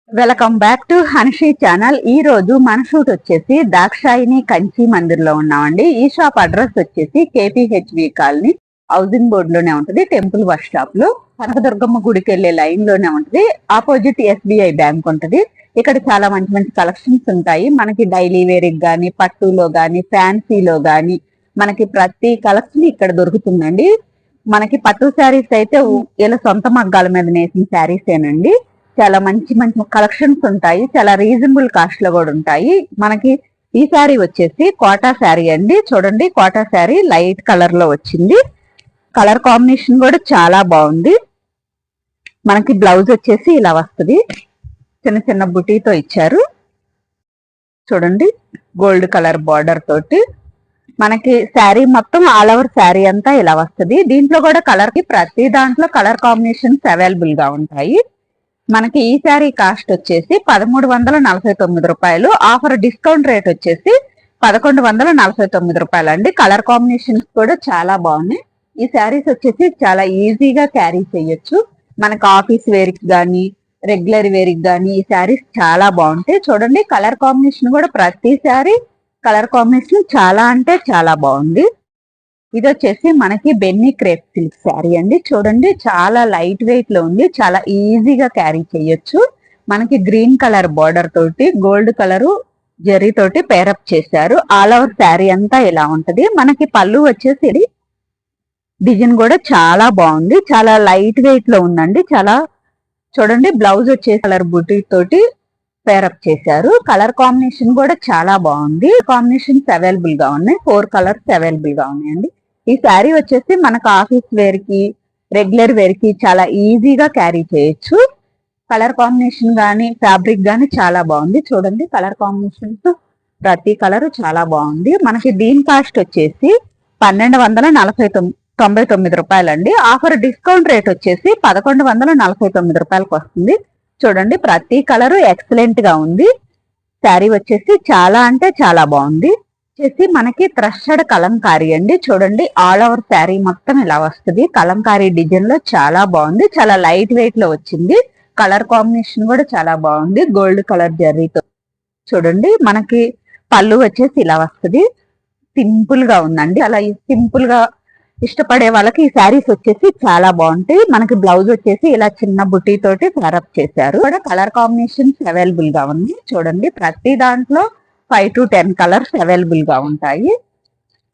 Welcome back to Hanshi channel. ఈ రోజు మన షూట్ వచ్చేసి దాక్షాయిని కంచి మందిర్ లో ఉన్నామండి. ఈ షాప్ అడ్రస్ వచ్చేసి కేపీహెచ్వి కాలనీ హౌసింగ్ బోర్డ్ లోనే ఉంటది. టెంపుల్ బస్ స్టాప్ లో కనకదుర్గమ్మ గుడికి వెళ్లే లైన్ లోనే ఉంటది. ఆపోజిట్ ఎస్బీఐ బ్యాంక్ ఉంటది. ఇక్కడ చాలా మంచి మంచి కలెక్షన్స్ ఉంటాయి. మనకి డైలీ వేర్ గానీ, పట్టులో గానీ, ఫ్యాన్సీలో గానీ మనకి ప్రతి కలెక్షన్ ఇక్కడ దొరుకుతుందండి. మనకి పట్టు శారీస్ అయితే ఇలా సొంత మగ్గాల మీద నేసిన శారీస్ ఏనండి. చాలా మంచి మంచి కలెక్షన్స్ ఉంటాయి. చాలా రీజనబుల్ కాస్ట్ లో కూడా ఉంటాయి. మనకి ఈ శారీ వచ్చేసి కోటా శారీ అండి. చూడండి, కోటా శారీ లైట్ కలర్ లో వచ్చింది. కలర్ కాంబినేషన్ కూడా చాలా బాగుంది. మనకి బ్లౌజ్ వచ్చేసి ఇలా వస్తుంది. చిన్న చిన్న బుటీతో ఇచ్చారు. చూడండి, గోల్డ్ కలర్ బార్డర్ తోటి మనకి శారీ మొత్తం ఆల్ ఓవర్ శారీ అంతా ఇలా వస్తుంది. దీంట్లో కూడా కలర్ కి ప్రతి దాంట్లో కలర్ కాంబినేషన్స్ అవైలబుల్ గా ఉంటాయి. మనకి ఈ శారీ కాస్ట్ వచ్చేసి 1349 రూపాయలు. ఆఫర్ డిస్కౌంట్ రేట్ వచ్చేసి 1149 రూపాయలు అండి. కలర్ కాంబినేషన్స్ కూడా చాలా బాగున్నాయి. ఈ శారీస్ వచ్చేసి చాలా ఈజీగా క్యారీ చేయొచ్చు. మనకు ఆఫీస్ వేర్ కి గానీ, రెగ్యులర్ వేర్ కి గానీ ఈ శారీస్ చాలా బాగుంటాయి. చూడండి, కలర్ కాంబినేషన్ కూడా ప్రతి శారీ కలర్ కాంబినేషన్ చాలా అంటే చాలా బాగుంది. ఇది వచ్చేసి మనకి బెన్నీ క్రేప్ సిల్క్ శారీ అండి. చూడండి, చాలా లైట్ వెయిట్ లో ఉంది. చాలా ఈజీగా క్యారీ చేయొచ్చు. మనకి గ్రీన్ కలర్ బార్డర్ తోటి గోల్డ్ కలర్ జరీ తోటి పేరప్ చేశారు. ఆల్ ఓవర్ శారీ అంతా ఇలా ఉంటది. మనకి పళ్ళు వచ్చేసి డిజైన్ కూడా చాలా బాగుంది. చాలా లైట్ వెయిట్ లో ఉందండి. చాలా చూడండి, బ్లౌజ్ వచ్చేసి కలర్ బుటీ తోటి పేరప్ చేశారు. కలర్ కాంబినేషన్ కూడా చాలా బాగుంది. కాంబినేషన్స్ అవైలబుల్ గా ఉన్నాయి. 4 కలర్స్ అవైలబుల్ గా ఉన్నాయండి. ఈ శారీ వచ్చేసి మనకు ఆఫీస్ వేర్ కి, రెగ్యులర్ వేర్ కి చాలా ఈజీగా క్యారీ చేయొచ్చు. కలర్ కాంబినేషన్ గానీ, ఫ్యాబ్రిక్ గానీ చాలా బాగుంది. చూడండి, కలర్ కాంబినేషన్స్ ప్రతి కలర్ చాలా బాగుంది. మనకి దీని కాస్ట్ వచ్చేసి 1299 రూపాయలండి. ఆఫర్ డిస్కౌంట్ రేట్ వచ్చేసి 1149 రూపాయలకు వస్తుంది. చూడండి, ప్రతి కలరు ఎక్సలెంట్ గా ఉంది. శారీ వచ్చేసి చాలా అంటే చాలా బాగుంది. వచ్చేసి మనకి థ్రెషెడ్ కలంకారీ అండి. చూడండి, ఆల్ ఓవర్ శారీ మొత్తం ఇలా వస్తుంది. కలంకారీ డిజైన్ లో చాలా బాగుంది. చాలా లైట్ వెయిట్ లో వచ్చింది. కలర్ కాంబినేషన్ కూడా చాలా బాగుంది. గోల్డ్ కలర్ జరీతో చూడండి, మనకి పళ్ళు వచ్చేసి ఇలా వస్తుంది. సింపుల్ గా ఉందండి. అలా సింపుల్ గా ఇష్టపడే వాళ్ళకి ఈ శారీస్ వచ్చేసి చాలా బాగుంటాయి. మనకి బ్లౌజ్ వచ్చేసి ఇలా చిన్న బుటీ తోటి ఫారప్ చేశారు. కూడా కలర్ కాంబినేషన్స్ అవైలబుల్ గా ఉంది. చూడండి, ప్రతి దాంట్లో 5 to 10 కలర్స్ అవైలబుల్ గా ఉంటాయి.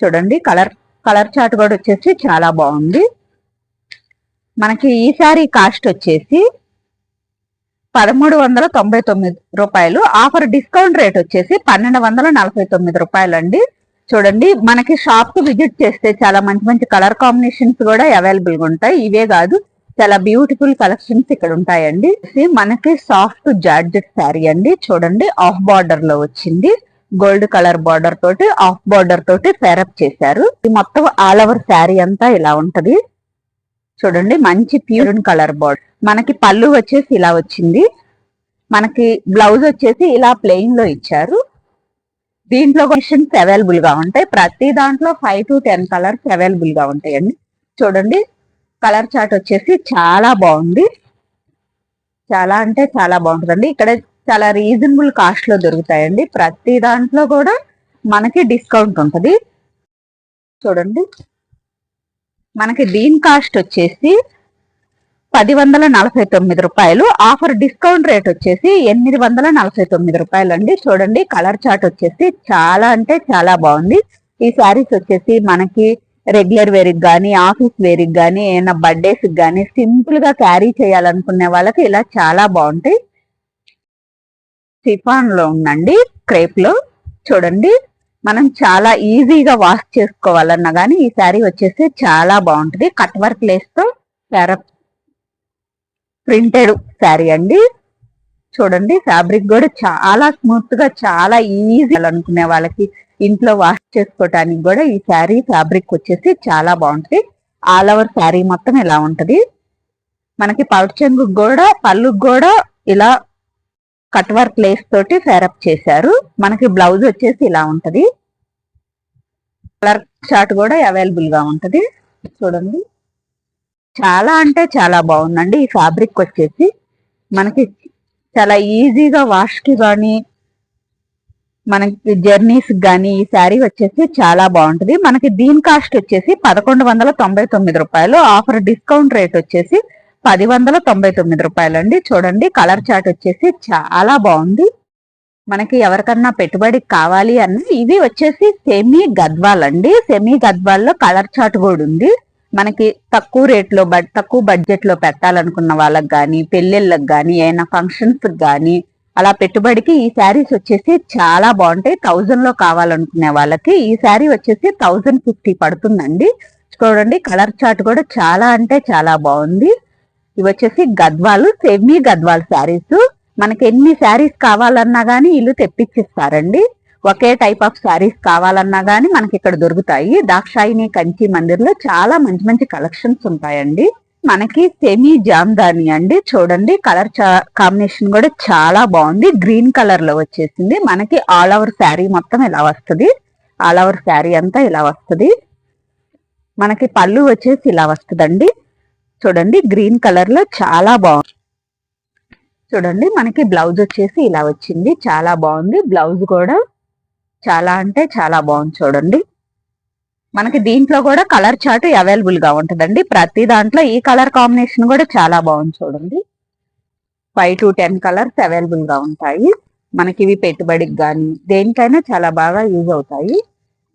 చూడండి, కలర్ చార్ట్ కూడా వచ్చేసి చాలా బాగుంది. మనకి ఈ శారీ కాస్ట్ వచ్చేసి 1399 రూపాయలు. ఆఫర్ డిస్కౌంట్ రేట్ వచ్చేసి 1249 రూపాయలు అండి. చూడండి, మనకి షాప్ కు విజిట్ చేస్తే చాలా మంచి మంచి కలర్ కాంబినేషన్స్ కూడా అవైలబుల్ గా ఉంటాయి. ఇవే కాదు, చాలా బ్యూటిఫుల్ కలెక్షన్స్ ఇక్కడ ఉంటాయండి. మనకి సాఫ్ట్ జార్జెట్ శారీ అండి. చూడండి, ఆఫ్ బార్డర్ లో వచ్చింది. గోల్డ్ కలర్ బార్డర్ తోటి ఆఫ్ బార్డర్ తోటి ఫేరప్ చేశారు. ఇది మొత్తం ఆల్ ఓవర్ శారీ అంతా ఇలా ఉంటది. చూడండి, మంచి ప్యూర్ కలర్ బార్డర్. మనకి పళ్ళు వచ్చేసి ఇలా వచ్చింది. మనకి బ్లౌజ్ వచ్చేసి ఇలా ప్లెయిన్ లో ఇచ్చారు. దీంట్లో ఆప్షన్స్ అవైలబుల్ గా ఉంటాయి. ప్రతి దాంట్లో 5 to 10 కలర్స్ అవైలబుల్ గా ఉంటాయండి. చూడండి, కలర్ చార్ట్ వచ్చేసి చాలా బాగుంది. చాలా అంటే చాలా బాగుంటుందండి. ఇక్కడ చాలా రీజనబుల్ కాస్ట్ లో దొరుకుతాయండి. ప్రతి దాంట్లో కూడా మనకి డిస్కౌంట్ ఉంటుంది. చూడండి, మనకి దీని కాస్ట్ వచ్చేసి 1049 రూపాయలు. ఆఫర్ డిస్కౌంట్ రేట్ వచ్చేసి 849 రూపాయలు అండి. చూడండి, కలర్ చార్ట్ వచ్చేసి చాలా అంటే చాలా బాగుంది. ఈ శారీస్ వచ్చేసి మనకి రెగ్యులర్ వేర్ కి గానీ, ఆఫీస్ వేర్ కి గానీ, ఏమైనా బర్త్డేస్ కి గానీ సింపుల్ గా క్యారీ చేయాలనుకునే వాళ్ళకి ఇలా చాలా బాగుంటాయి. సిఫాన్ లో ఉందండి, క్రేప్ లో. చూడండి, మనం చాలా ఈజీగా వాష్ చేసుకోవాలన్నా గానీ ఈ శారీ వచ్చేసి చాలా బాగుంటుంది. కట్ వర్క్ లేస్ తో ప్రింటెడ్ శారీ అండి. చూడండి, ఫ్యాబ్రిక్ కూడా చాలా స్మూత్ గా, చాలా ఈజీ అనుకునే వాళ్ళకి ఇంట్లో వాష్ చేసుకోవటానికి కూడా ఈ శారీ ఫ్యాబ్రిక్ వచ్చేసి చాలా బాగుంటుంది. ఆల్ ఓవర్ శారీ మొత్తం ఇలా ఉంటది. మనకి పౌచెంగు కూడా, పళ్ళుకు కూడా ఇలా కట్ వర్క్ లేస్ తోటి ఫేరప్ చేశారు. మనకి బ్లౌజ్ వచ్చేసి ఇలా ఉంటది. కలర్ చార్ట్ కూడా అవైలబుల్ గా ఉంటది. చూడండి, చాలా అంటే చాలా బాగుందండి. ఈ ఫ్యాబ్రిక్ వచ్చేసి మనకి చాలా ఈజీగా వాష్ కి గానీ మనకి జర్నీస్ గానీ ఈ శారీ వచ్చేసి చాలా బాగుంటది. మనకి దీని కాస్ట్ వచ్చేసి 1199 రూపాయలు. ఆఫర్ డిస్కౌంట్ రేట్ వచ్చేసి 1099 రూపాయలు అండి. చూడండి కలర్ చార్ట్ వచ్చేసి చాలా బాగుంది. మనకి ఎవరికన్నా పెట్టుబడికి కావాలి అన్న ఇవి వచ్చేసి సెమీ గద్వాల్ అండి. సెమీ గద్వాల్లో కలర్ చార్ట్ కూడా ఉంది. మనకి తక్కువ రేట్లో తక్కువ బడ్జెట్ లో పెట్టాలనుకున్న వాళ్ళకి గానీ, పెళ్లిళ్ళకి గానీ, ఏమైనా ఫంక్షన్స్ గానీ అలా పెట్టుబడికి ఈ శారీస్ వచ్చేసి చాలా బాగుంటాయి. 1000 లో కావాలనుకునే వాళ్ళకి ఈ శారీ వచ్చేసి 1050 పడుతుందండి. చూడండి కలర్ చార్ట్ కూడా చాలా అంటే చాలా బాగుంది. ఇవి వచ్చేసి గద్వాలు, సెమీ గద్వాల్ శారీస్. మనకి ఎన్ని శారీస్ కావాలన్నా గానీ ఇల్లు తెప్పించిస్తారండి. ఒకే టైప్ ఆఫ్ శారీస్ కావాలన్నా గానీ మనకి ఇక్కడ దొరుకుతాయి. దాక్షాయిని కంచి మందిర్ లో చాలా మంచి మంచి కలెక్షన్స్ ఉంటాయండి. మనకి సెమీ జామ్దాని అండి. చూడండి కలర్ కాంబినేషన్ కూడా చాలా బాగుంది. గ్రీన్ కలర్ లో వచ్చేసింది. మనకి ఆల్ ఓవర్ శారీ మొత్తం ఇలా వస్తుంది. ఆల్ ఓవర్ శారీ అంతా ఇలా వస్తుంది. మనకి పళ్ళు వచ్చేసి ఇలా వస్తుందండి. చూడండి గ్రీన్ కలర్ లో చాలా బాగుంది. చూడండి మనకి బ్లౌజ్ వచ్చేసి ఇలా వచ్చింది. చాలా బాగుంది. బ్లౌజ్ కూడా చాలా అంటే చాలా బాగుంది. చూడండి మనకి దీంట్లో కూడా కలర్ చార్ట్ అవైలబుల్ గా ఉంటుందండి. ప్రతి దాంట్లో ఈ కలర్ కాంబినేషన్ కూడా చాలా బాగుంది. చూడండి 5 to 10 కలర్స్ అవైలబుల్ గా ఉంటాయి. మనకి ఇవి పెట్టుబడికి కానీ దేనికైనా చాలా బాగా యూజ్ అవుతాయి.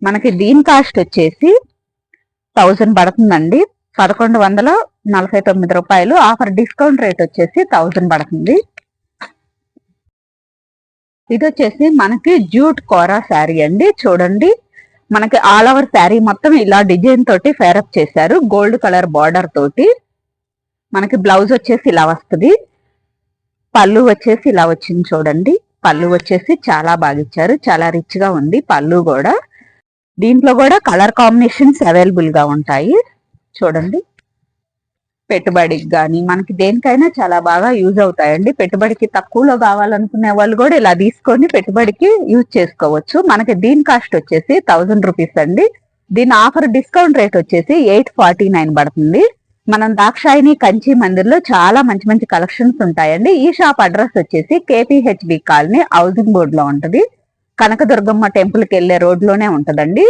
మనకి దీని కాస్ట్ వచ్చేసి 1000 పడుతుందండి. 1149 రూపాయలు. ఆఫర్ డిస్కౌంట్ రేట్ వచ్చేసి 1000 పడుతుంది. ఇది వచ్చేసి మనకి జూట్ కోరా శారీ అండి. చూడండి మనకి ఆల్ ఓవర్ శారీ మొత్తం ఇలా డిజైన్ తోటి ఫేరప్ చేశారు. గోల్డ్ కలర్ బార్డర్ తోటి. మనకి బ్లౌజ్ వచ్చేసి ఇలా వస్తుంది. పళ్ళు వచ్చేసి ఇలా వచ్చింది. చూడండి పళ్ళు వచ్చేసి చాలా బాగా ఇచ్చారు. చాలా రిచ్ గా ఉంది పళ్ళు కూడా. దీంట్లో కూడా కలర్ కాంబినేషన్స్ అవైలబుల్ గా ఉంటాయి. చూడండి పెట్టుబడికి కానీ మనకి దేనికైనా చాలా బాగా యూజ్ అవుతాయండి. పెట్టుబడికి తక్కువలో కావాలనుకునే వాళ్ళు కూడా ఇలా తీసుకొని పెట్టుబడికి యూజ్ చేసుకోవచ్చు. మనకి దీని కాస్ట్ వచ్చేసి 1000 రూపీస్ అండి. దీని ఆఫర్ డిస్కౌంట్ రేట్ వచ్చేసి 849 పడుతుంది. మనం దాక్షాయిని కంచి మందిర్ లో చాలా మంచి మంచి కలెక్షన్స్ ఉంటాయండి. ఈ షాప్ అడ్రస్ వచ్చేసి కేపీహెచ్బి కాలనీ హౌసింగ్ బోర్డ్ లో ఉంటది. కనకదుర్గమ్మ టెంపుల్ కి వెళ్లే రోడ్ లోనే ఉంటదండి.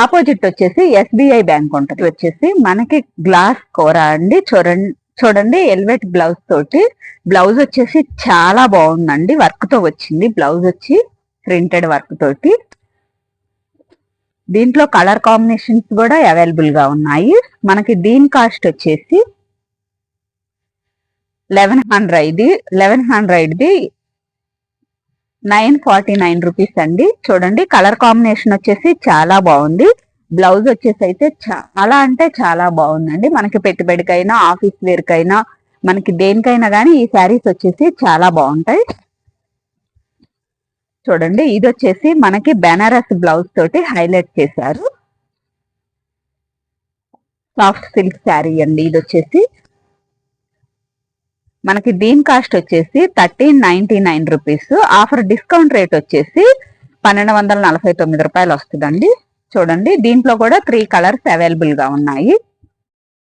ఆపోజిట్ వచ్చేసి ఎస్బిఐ బ్యాంక్ ఉంటుంది. వచ్చేసి మనకి గ్లాస్ కూర అండి. చూడండి ఎల్వెట్ బ్లౌజ్ తోటి. బ్లౌజ్ వచ్చేసి చాలా బాగుందండి. వర్క్ తో వచ్చింది. బ్లౌజ్ వచ్చి ప్రింటెడ్ వర్క్ తోటి. దీంట్లో కలర్ కాంబినేషన్స్ కూడా అవైలబుల్ గా ఉన్నాయి. మనకి దీని కాస్ట్ వచ్చేసి 1100 949 రూపీస్ అండి. చూడండి కలర్ కాంబినేషన్ వచ్చేసి చాలా బాగుంది. బ్లౌజ్ వచ్చేసి అయితే చాలా అంటే చాలా బాగుందండి. మనకి పెట్టుబడికైనా ఆఫీస్ వేర్ కైనా మనకి దేనికైనా గానీ ఈ శారీస్ వచ్చేసి చాలా బాగుంటాయి. చూడండి ఇది వచ్చేసి మనకి బెనారస్ బ్లౌజ్ తోటి హైలైట్ చేశారు. సాఫ్ట్ సిల్క్ శారీ అండి. ఇది వచ్చేసి మనకి దీని కాస్ట్ వచ్చేసి 1399 రూపీస్. ఆఫర్ డిస్కౌంట్ రేట్ వచ్చేసి 1249 రూపాయలు వస్తుందండి. చూడండి దీంట్లో కూడా 3 కలర్స్ అవైలబుల్ గా ఉన్నాయి.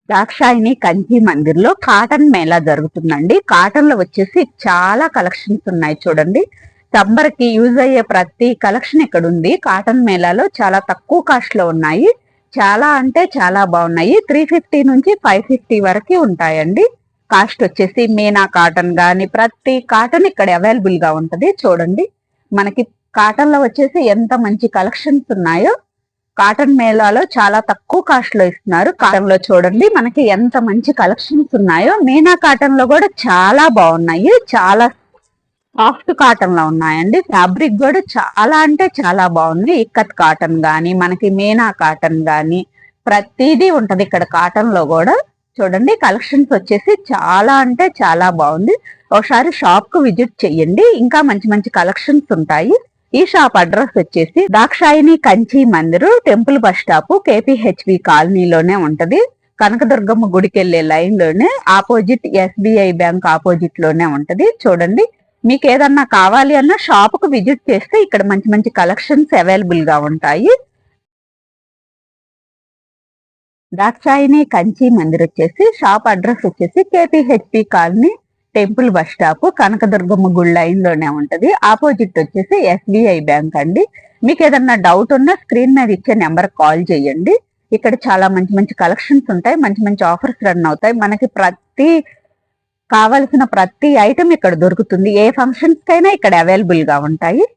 దాక్షాయిని కంచి మందిర్ లో కాటన్ మేళా జరుగుతుందండి. కాటన్ లో వచ్చేసి చాలా కలెక్షన్స్ ఉన్నాయి. చూడండి సమ్మర్ కి యూజ్ అయ్యే ప్రతి కలెక్షన్ ఇక్కడ ఉంది. కాటన్ మేళాలో చాలా తక్కువ కాస్ట్ లో ఉన్నాయి. చాలా అంటే చాలా బాగున్నాయి. 350 నుంచి 550 వరకు ఉంటాయండి. కాస్ట్ వచ్చేసి మీనా కాటన్ గాని ప్రతి కాటన్ ఇక్కడ అవైలబుల్ గా ఉంటది. చూడండి మనకి కాటన్ లో వచ్చేసి ఎంత మంచి కలెక్షన్స్ ఉన్నాయో. కాటన్ మేళాలో చాలా తక్కువ కాస్ట్ లో ఇస్తున్నారు. కాటన్ లో చూడండి మనకి ఎంత మంచి కలెక్షన్స్ ఉన్నాయో. మీనా కాటన్ లో కూడా చాలా బాగున్నాయి. చాలా సాఫ్ట్ కాటన్ లో ఉన్నాయండి. ఫ్యాబ్రిక్ కూడా చాలా అంటే చాలా బాగుంది. ఇక్కత్ కాటన్ గాని మనకి మీనా కాటన్ గాని ప్రతిదీ ఉంటది ఇక్కడ కాటన్ లో కూడా. చూడండి కలెక్షన్స్ వచ్చేసి చాలా అంటే చాలా బాగుంది. ఒకసారి షాప్ కు విజిట్ చెయ్యండి. ఇంకా మంచి మంచి కలెక్షన్స్ ఉంటాయి. ఈ షాప్ అడ్రస్ వచ్చేసి Dakshayini Kanchi Mandir temple bus stop KPHB కాలనీలోనే ఉంటది. కనకదుర్గమ్మ గుడికి వెళ్లే లైన్ లోనే ఆపోజిట్ ఎస్బిఐ బ్యాంక్ ఆపోజిట్ లోనే ఉంటది. చూడండి మీకు ఏదన్నా కావాలి అన్న షాప్ కు విజిట్ చేస్తే ఇక్కడ మంచి మంచి కలెక్షన్స్ అవైలబుల్ గా ఉంటాయి. దాక్షాయిని కంచి మందిర్ వచ్చేసి షాప్ అడ్రస్ వచ్చేసి KPHB colony temple bus stop, Kanakadurgamma గుడి లైన్ లోనే ఉంటది. ఆపోజిట్ వచ్చేసి SBI బ్యాంక్ అండి. మీకు ఏదన్నా డౌట్ ఉన్నా స్క్రీన్ మీద ఇచ్చే నెంబర్ కాల్ చేయండి. ఇక్కడ చాలా మంచి మంచి కలెక్షన్స్ ఉంటాయి, మంచి మంచి ఆఫర్స్ రన్ అవుతాయి. మనకి కావలసిన ప్రతి ఐటమ్ ఇక్కడ దొరుకుతుంది. ఏ ఫంక్షన్స్ కైనా ఇక్కడ అవైలబుల్ గా ఉంటాయి.